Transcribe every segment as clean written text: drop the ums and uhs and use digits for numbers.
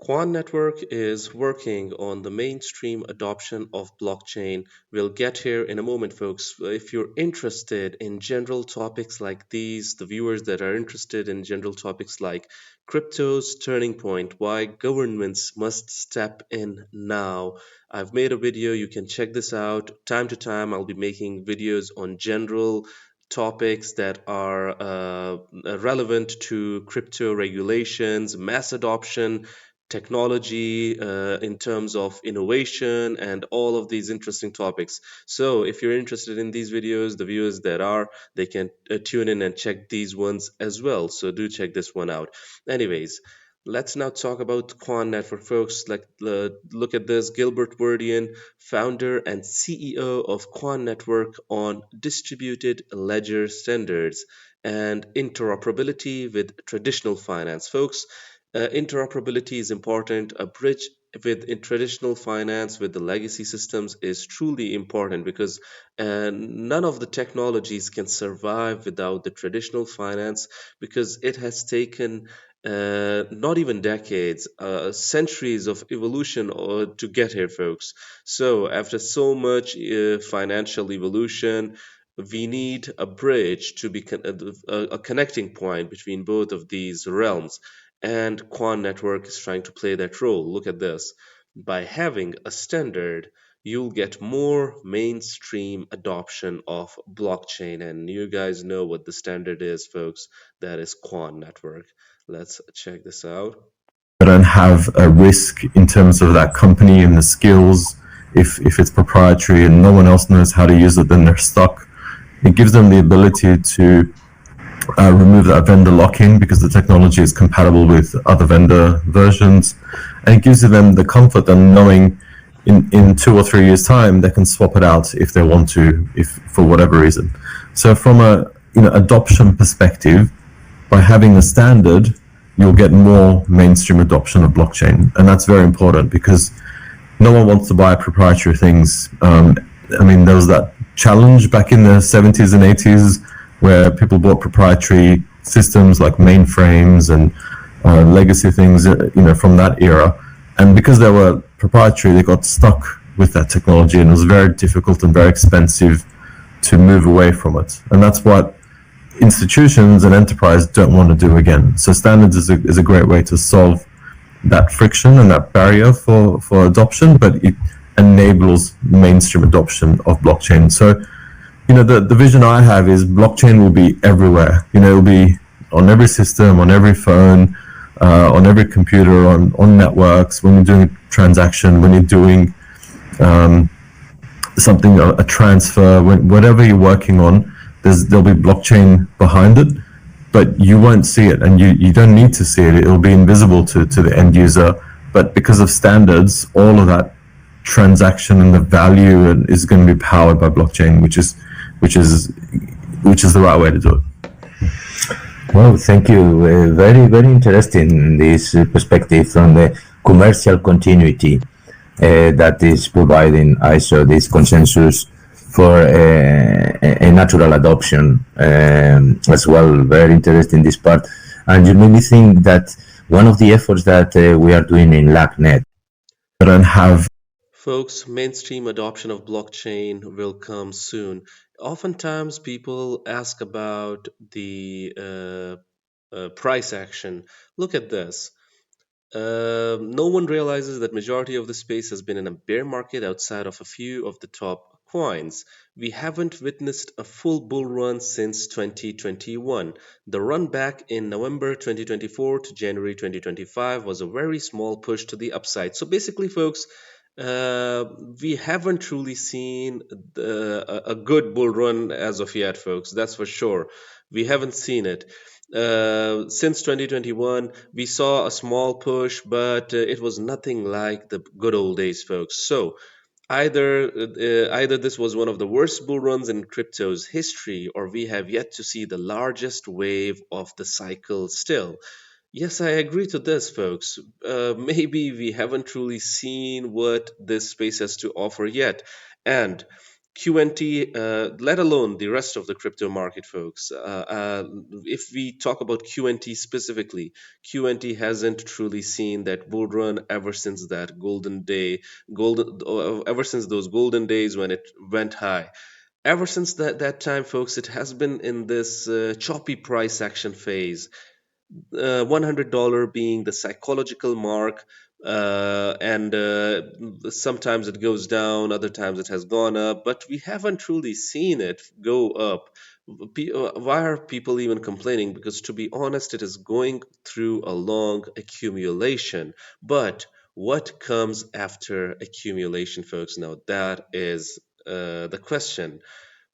Quant Network is working on the mainstream adoption of blockchain. We'll get here in a moment, folks. If you're interested in general topics like these, the viewers that are interested in general topics like crypto's turning point, why governments must step in now, I've made a video. You can check this out. Time to time, I'll be making videos on general topics that are relevant to crypto regulations, mass adoption, technology, in terms of innovation, and all of these interesting topics. So, if you're interested in these videos, the viewers that are, they can tune in and check these ones as well. So, do check this one out. Anyways, let's now talk about Quant Network, folks. Like, look at this: Gilbert Verdian, founder and CEO of Quant Network, on distributed ledger standards and interoperability with traditional finance, folks. Interoperability is important. A bridge with in traditional finance with the legacy systems is truly important because none of the technologies can survive without the traditional finance, because it has taken not even decades, centuries of evolution to get here, folks. So, after so much financial evolution, we need a bridge to be a connecting point between both of these realms, and Quant Network is trying to play that role. Look at this. By having a standard, you'll get more mainstream adoption of blockchain. And you guys know what the standard is, folks. That is Quant Network. Let's check this out. They don't have a risk in terms of that company and the skills. If it's proprietary and no one else knows how to use it, then they're stuck. It gives them the ability to remove that vendor lock-in because the technology is compatible with other vendor versions, and it gives them the comfort of knowing in 2 or 3 years' time they can swap it out if they want to, if for whatever reason. So from a adoption perspective, by having a standard, you'll get more mainstream adoption of blockchain, and that's very important because no one wants to buy proprietary things. I mean, there was that challenge back in the 70s and 80s where people bought proprietary systems like mainframes and legacy things, from that era. And because they were proprietary, they got stuck with that technology, and it was very difficult and very expensive to move away from it. And that's what institutions and enterprise don't want to do again. So standards is a great way to solve that friction and that barrier for adoption, but it enables mainstream adoption of blockchain. So, the vision I have is blockchain will be everywhere. It'll be on every system, on every phone, on every computer, on networks, when you're doing a transaction, when you're doing something, a transfer, whatever you're working on, there'll be blockchain behind it, but you won't see it, and you don't need to see it. It'll be invisible to the end user, but because of standards, all of that transaction and the value is going to be powered by blockchain, which is the right way to do it. Well, thank you. Very, very interesting, this perspective from the commercial continuity that is providing ISO this consensus for a natural adoption as well. Very interesting, this part. And you made me think that one of the efforts that we are doing in LACnet, I don't have. Folks, mainstream adoption of blockchain will come soon. Oftentimes, people ask about the price action. Look at this. No one realizes that majority of the space has been in a bear market outside of a few of the top coins. We haven't witnessed a full bull run since 2021. The run back in November 2024 to January 2025 was a very small push to the upside. So basically, folks, uh, we haven't truly seen a good bull run as of yet, folks. That's for sure. We haven't seen it. Since 2021, we saw a small push, but it was nothing like the good old days, folks. So either this was one of the worst bull runs in crypto's history, or we have yet to see the largest wave of the cycle still. Yes, I agree to this, folks. Maybe we haven't truly seen what this space has to offer yet. And QNT, let alone the rest of the crypto market, folks. If we talk about QNT specifically, QNT hasn't truly seen that bull run ever since that golden day, ever since those golden days when it went high. Ever since that time, folks, it has been in this choppy price action phase. $100 being the psychological mark, and sometimes it goes down, other times it has gone up, but we haven't truly seen it go up. Why are people even complaining? Because to be honest, it is going through a long accumulation. But what comes after accumulation, folks? Now that is the question.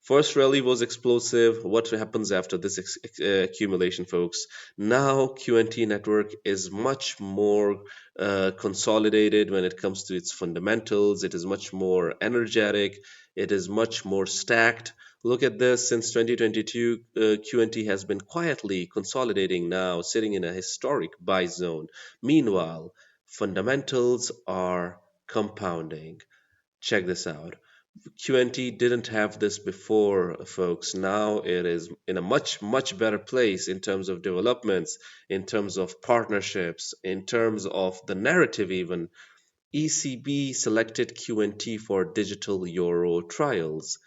First rally was explosive. What happens after this accumulation, folks? Now QNT network is much more consolidated when it comes to its fundamentals. It is much more energetic. It is much more stacked. Look at this. Since 2022, QNT has been quietly consolidating now, sitting in a historic buy zone. Meanwhile, fundamentals are compounding. Check this out. QNT didn't have this before, folks. Now it is in a much, much better place in terms of developments, in terms of partnerships, in terms of the narrative, even. ECB selected QNT for digital euro trials,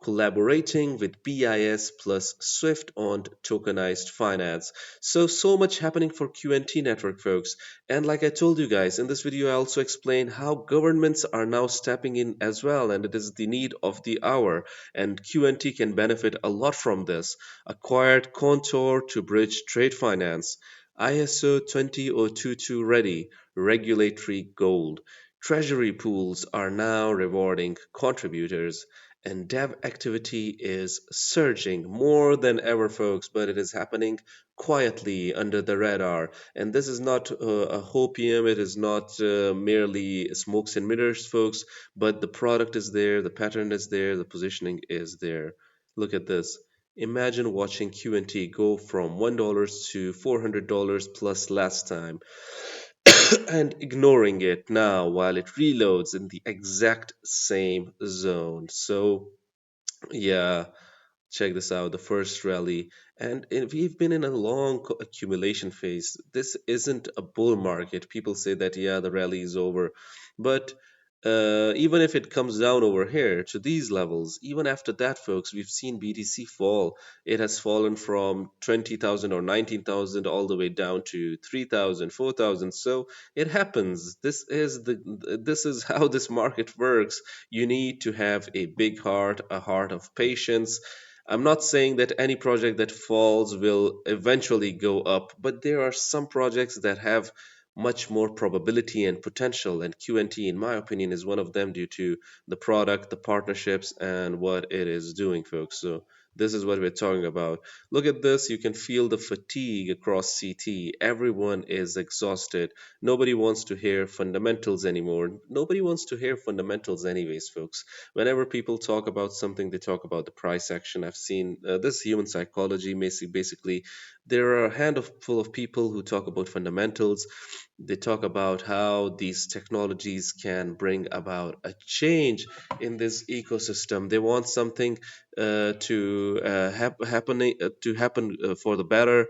collaborating with BIS plus Swift on tokenized finance. So much happening for QNT network, folks. And like I told you guys in this video, I also explained how governments are now stepping in as well, and it is the need of the hour. And QNT can benefit a lot from this. Acquired Contour to bridge trade finance. ISO 20022 ready, regulatory gold. Treasury pools are now rewarding contributors, and dev activity is surging more than ever, folks, but it is happening quietly under the radar. And this is not a hopium, it is not merely smokes and mirrors, folks, but the product is there, the pattern is there, the positioning is there. Look at this. Imagine watching QNT go from $1 to $400 plus last time and ignoring it now while it reloads in the exact same zone. So, yeah, check this out, the first rally. And we've been in a long accumulation phase. This isn't a bull market. People say that, yeah, the rally is over. But even if it comes down over here to these levels, even after that, folks, we've seen BTC fall. It has fallen from 20,000 or 19,000 all the way down to 3,000, 4,000. So it happens. This is how this market works. You need to have a big heart, a heart of patience. I'm not saying that any project that falls will eventually go up, but there are some projects that have much more probability and potential, and QNT, in my opinion, is one of them due to the product, the partnerships, and what it is doing, folks. So this is what we're talking about. Look at this. You can feel the fatigue across CT. Everyone is exhausted. Nobody wants to hear fundamentals anymore. Nobody wants to hear fundamentals, anyways, folks. Whenever people talk about something, they talk about the price action. I've seen this human psychology. Basically, there are a handful of people who talk about fundamentals. They talk about how these technologies can bring about a change in this ecosystem. They want something to happen for the better.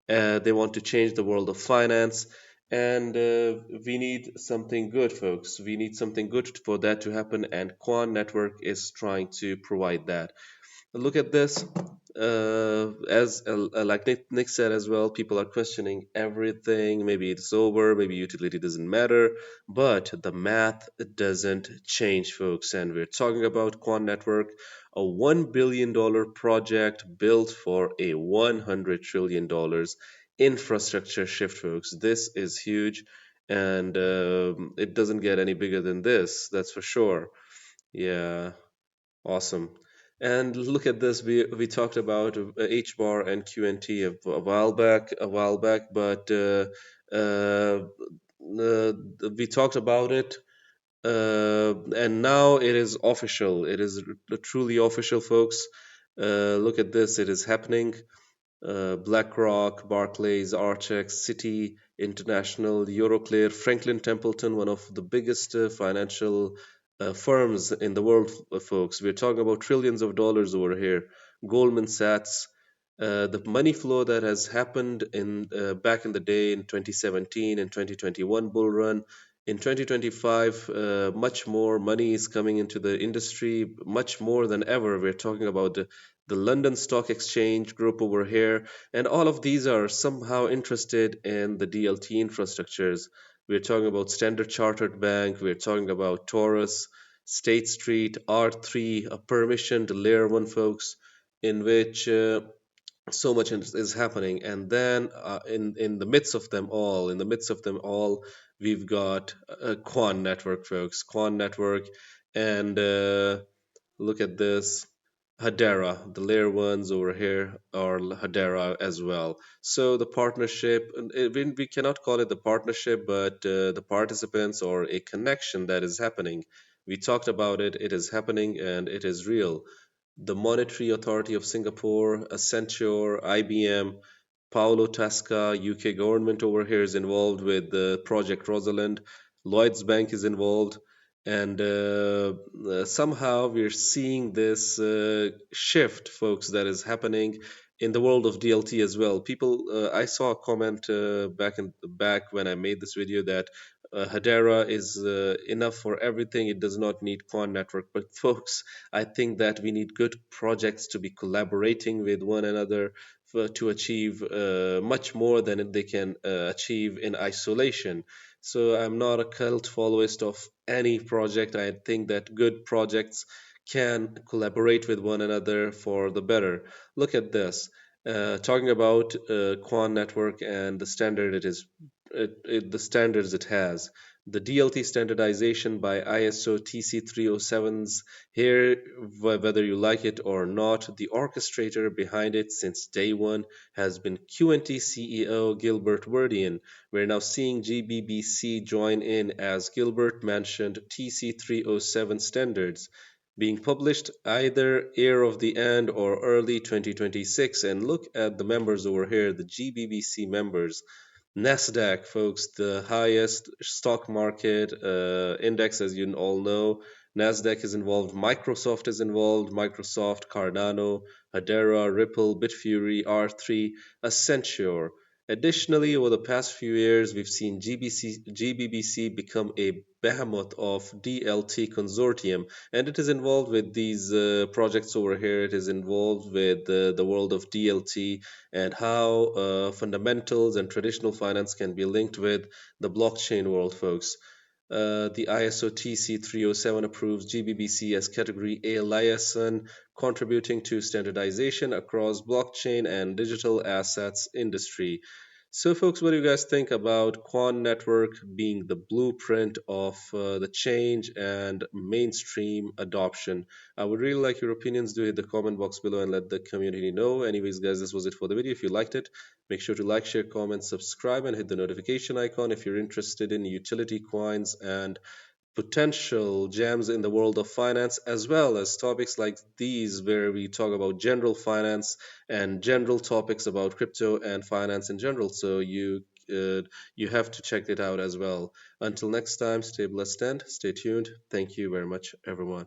They want to change the world of finance. And we need something good, folks. We need something good for that to happen. And Quant Network is trying to provide that. Look at this. As like Nick said as well, people are questioning everything. Maybe it's over, maybe utility doesn't matter, but the math doesn't change, folks. And we're talking about Quant Network, a $1 billion project built for a $100 trillion infrastructure shift, folks. This is huge, and it doesn't get any bigger than this, that's for sure. Yeah. Awesome. And look at this. We talked about hbar and QNT a while back, but we talked about it, and now it is official. It is truly official, folks. Look at this. It is happening. BlackRock, Barclays, Archex, Citi, International, Euroclear, Franklin Templeton, one of the biggest financial firms in the world, folks. We're talking about trillions of dollars over here. Goldman Sachs, the money flow that has happened in back in the day in 2017 and 2021 bull run. In 2025, much more money is coming into the industry, much more than ever. We're talking about the London Stock Exchange group over here, and all of these are somehow interested in the DLT infrastructures. We're talking about Standard Chartered Bank, we're talking about Taurus, State Street, R3, a permissioned layer one, folks, in which so much is happening. And then in the midst of them all, we've got Quan Network, folks, Quan Network, and look at this. Hedera, the layer ones over here are Hedera as well. So the partnership, and we cannot call it the partnership, but the participants or a connection that is happening. We talked about it, it is happening and it is real. The Monetary Authority of Singapore, Accenture, IBM, Paolo Tasca, UK government over here is involved with the Project Rosalind. Lloyd's Bank is involved, and somehow we're seeing this shift, folks, that is happening in the world of DLT as well. People, I saw a comment back when I made this video that Hedera is enough for everything. It does not need Quant Network. But folks, I think that we need good projects to be collaborating with one another to achieve much more than they can achieve in isolation. So I'm not a cult followerist of any project. I think that good projects can collaborate with one another for the better. Look at this. Talking about Quant Network and the standard the standards it has. The DLT standardization by ISO TC 307s here, whether you like it or not, the orchestrator behind it since day one has been QNT CEO Gilbert Verdian. We're now seeing GBBC join in as Gilbert mentioned TC 307 standards being published either year of the end or early 2026. And look at the members over here, the GBBC members. Nasdaq, folks, the highest stock market index, as you all know. Nasdaq is involved. Microsoft is involved. Microsoft, Cardano, Hedera, Ripple, Bitfury, R3, Accenture. Additionally, over the past few years, we've seen GBBC become a behemoth of DLT consortium, and it is involved with these projects over here. It is involved with the world of DLT and how fundamentals and traditional finance can be linked with the blockchain world, folks. The ISO TC 307 approves GBBC as Category A liaison, contributing to standardization across blockchain and digital assets industry. So, folks, what do you guys think about Quant Network being the blueprint of the change and mainstream adoption? I would really like your opinions. Do hit the comment box below and let the community know. Anyways, guys, this was it for the video. If you liked it, make sure to like, share, comment, subscribe, and hit the notification icon if you're interested in utility coins and potential gems in the world of finance, as well as topics like these, where we talk about general finance and general topics about crypto and finance in general. So you have to check it out as well. Until next time, stay blessed and stay tuned. Thank you very much, everyone.